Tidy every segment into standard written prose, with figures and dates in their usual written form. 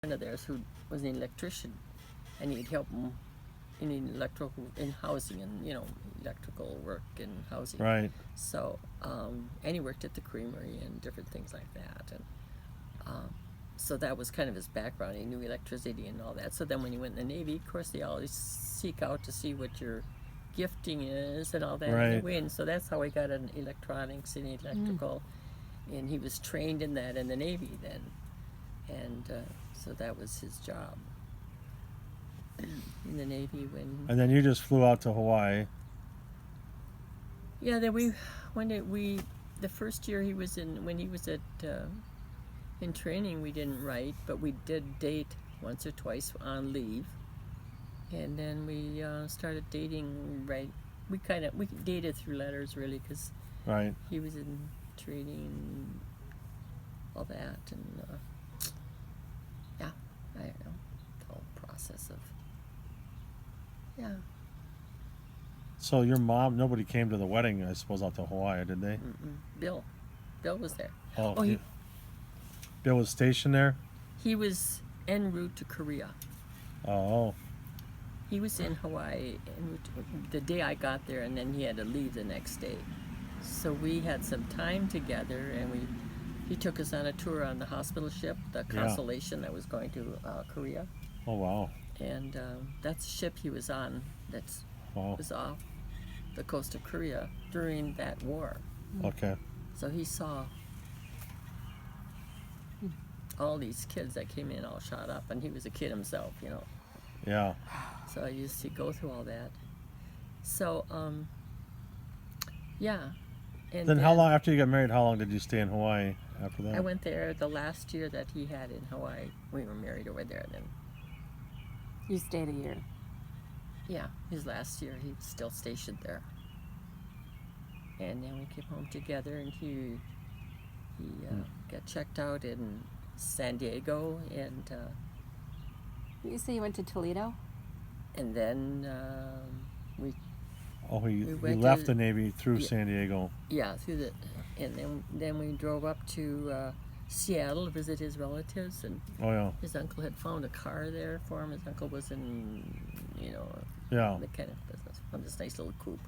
friend of theirs who was an electrician, and he'd help him in housing and electrical work in housing. Right. So and he worked at the creamery and different things like that, and so that was kind of his background. He knew electricity and all that. So then when he went in the Navy, of course they always seek out to see what your gifting is and all that. Right. And so that's how he got in electronics and electrical, and he was trained in that in the Navy then, and so that was his job in the Navy. And then you just flew out to Hawaii. Yeah, then the first year when he was at in training, we didn't write, but we did date once or twice on leave, and then we started dating. Right, we dated through letters really, because Right. he was in training and all that, and yeah, I don't know, the whole process of So your mom, nobody came to the wedding, I suppose, out to Hawaii, did they? Bill was there. Oh, he Bill was stationed there? he was en route to Korea. Oh. He was in Hawaii en route the day I got there, and then he had to leave the next day. So we had some time together, and he took us on a tour on the hospital ship, the Constellation, that was going to Korea. Oh, wow. And that's the ship he was on was off the coast of Korea during that war. Okay. So he saw all these kids that came in all shot up, and he was a kid himself, Yeah. So I used to go through all that. So, yeah. And Then how long, after you got married, how long did you stay in Hawaii after that? I went there the last year that he had in Hawaii. We were married over there then. You stayed a year. Yeah, his last year, he was still stationed there. And then we came home together, and he got checked out in San Diego, and You say you went to Toledo? then He went left to- the Navy through San Diego. and then we drove up to Seattle to visit his relatives, and Oh, yeah. his uncle had found a car there for him. His uncle was in, Yeah. the kind of business, on this nice little coupe.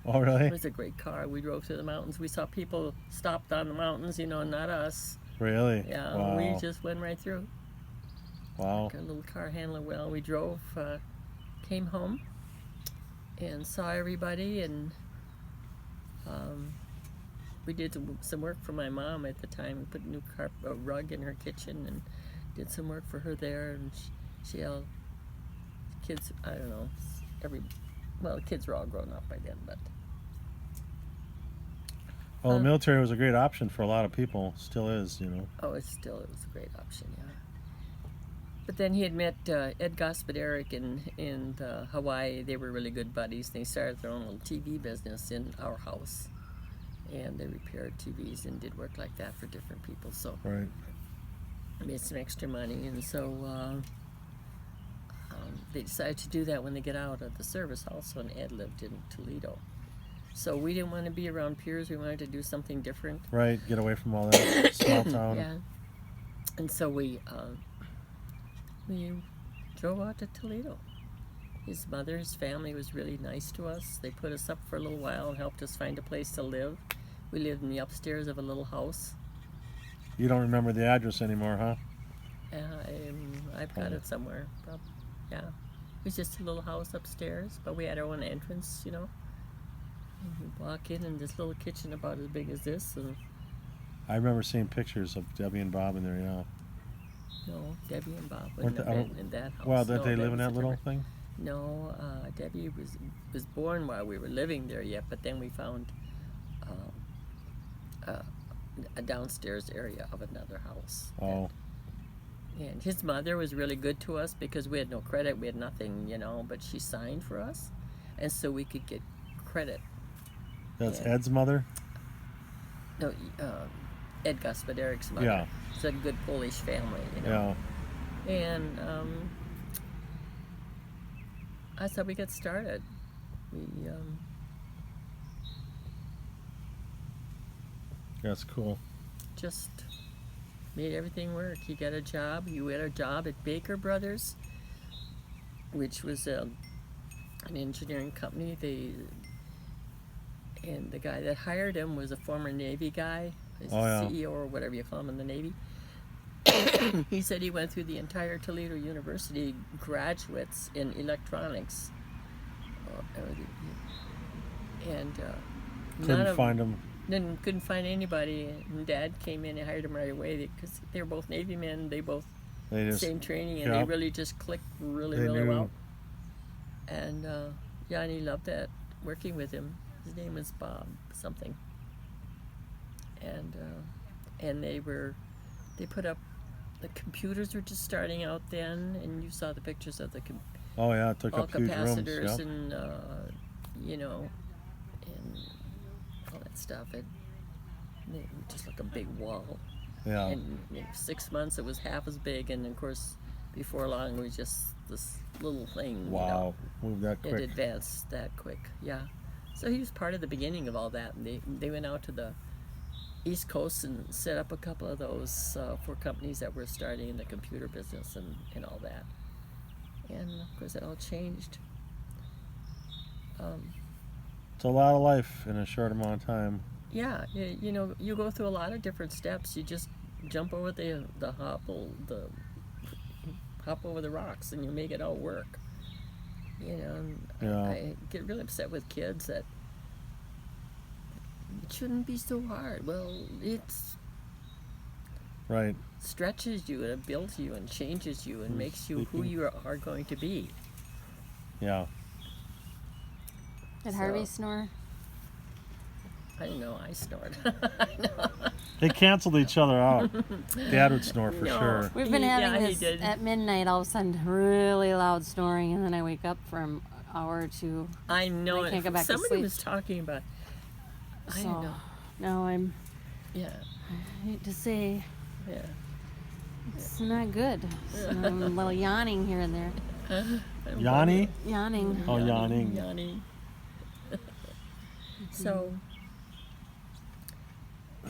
Oh, really? It was a great car. We drove through the mountains. We saw people stopped on the mountains, not us. Really? Yeah, Wow. we just went right through. Wow. Got a little car handler. Well, we drove, came home, and saw everybody, and we did some work for my mom at the time. We put a rug in her kitchen and did some work for her there, and she had kids. I don't know. The kids were all grown up by then, but. Well, the military was a great option for a lot of people. Still is, Oh, it was a great option, yeah. But then he had met Ed Gospoderic in Hawaii. They were really good buddies. They started their own little TV business in our house, and they repaired TVs and did work like that for different people. So Right. made some extra money, and so they decided to do that when they get out of the service also, and Ed lived in Toledo. So we didn't want to be around peers. We wanted to do something different. Right. Get away from all that small town. Yeah. And so we drove out to Toledo. His family was really nice to us. They put us up for a little while and helped us find a place to live. We lived in the upstairs of a little house. You don't remember the address anymore, huh? I've got it somewhere. Yeah. It was just a little house upstairs, but we had our own entrance, And we walk in this little kitchen about as big as this. And I remember seeing pictures of Debbie and Bob in there, yeah. no, Debbie and Bob wouldn't have been in that house. Well, did No, they live in was that a little different- thing? No, Debbie was born while we were living there yet, but then we found a downstairs area of another house. Oh. And his mother was really good to us because we had no credit, we had nothing, but she signed for us, and so we could get credit. That's Yeah. Ed's mother? No, Ed Gospoderic's mother. Yeah. It's a good Polish family, Yeah. And that's how we got started. We That's cool. just made everything work. He got a job. He had a job at Baker Brothers, which was an engineering company. And the guy that hired him was a former Navy guy, CEO or whatever you call him in the Navy. He said he went through the entire Toledo University graduates in electronics, and couldn't find anybody. And Dad came in and hired him right away because they were both Navy men. They both same training, and they really just clicked really well. And and he loved that working with him. His name was Bob something. And they put up, the computers were just starting out then, and you saw the pictures of the it took up huge rooms. capacitors and and all that stuff. It just like a big wall. Yeah. And in 6 months it was half as big, and of course before long it was just this little thing. Wow, moved that quick. It advanced that quick. Yeah. So he was part of the beginning of all that, and they went out to the East Coast and set up a couple of those for companies that were starting in the computer business and all that. And of course it all changed. It's a lot of life in a short amount of time. Yeah, you go through a lot of different steps. You just jump over the hop over the rocks, and you make it all work. I get really upset with kids that it shouldn't be so hard. Well, it's right. Stretches you and builds you and changes you and makes you who you are going to be. Yeah. Did Harvey snore? I didn't know I snored. They canceled each other out. Dad would snore for sure. We've been having this at midnight, all of a sudden, really loud snoring, and then I wake up for an hour or two. I know. I can't go back to Somebody sleep. was talking about. I don't know. Now I'm. Yeah. I hate to say. Yeah. It's not good. So I'm a little yawning here and there. Yanni? Yawning. Oh, yawning. Yawning. So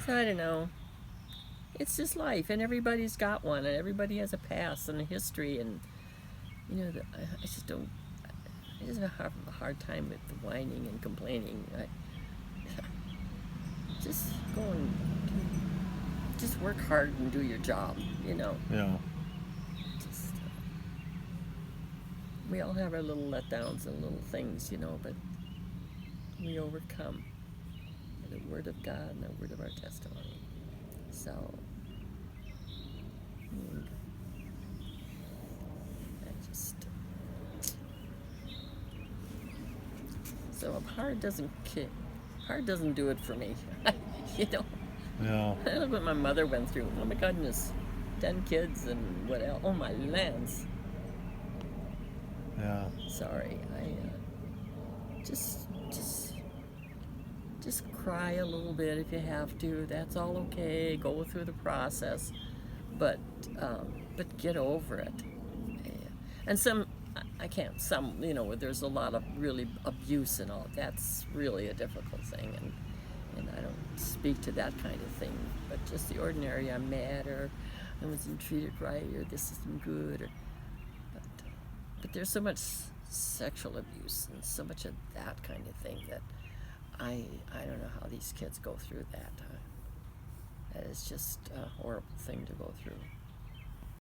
I don't know. It's just life, and everybody's got one, and everybody has a past and a history, and I just don't. I just have a hard time with the whining and complaining. Just go and just work hard and do your job. Yeah. Just, we all have our little letdowns and little things, but we overcome by the word of God and the word of our testimony. So, so hard doesn't do it for me. Yeah. I look what my mother went through. Oh my goodness, 10 kids and what else? Oh my lands. Yeah. Sorry, I just cry a little bit if you have to. That's all okay. Go through the process, but get over it. And I can't. Where there's a lot of really abuse and all. That's really a difficult thing, and I don't speak to that kind of thing. But just the ordinary, I'm mad, or I wasn't treated right, or this isn't good, but there's so much sexual abuse and so much of that kind of thing that I don't know how these kids go through that. That is just a horrible thing to go through.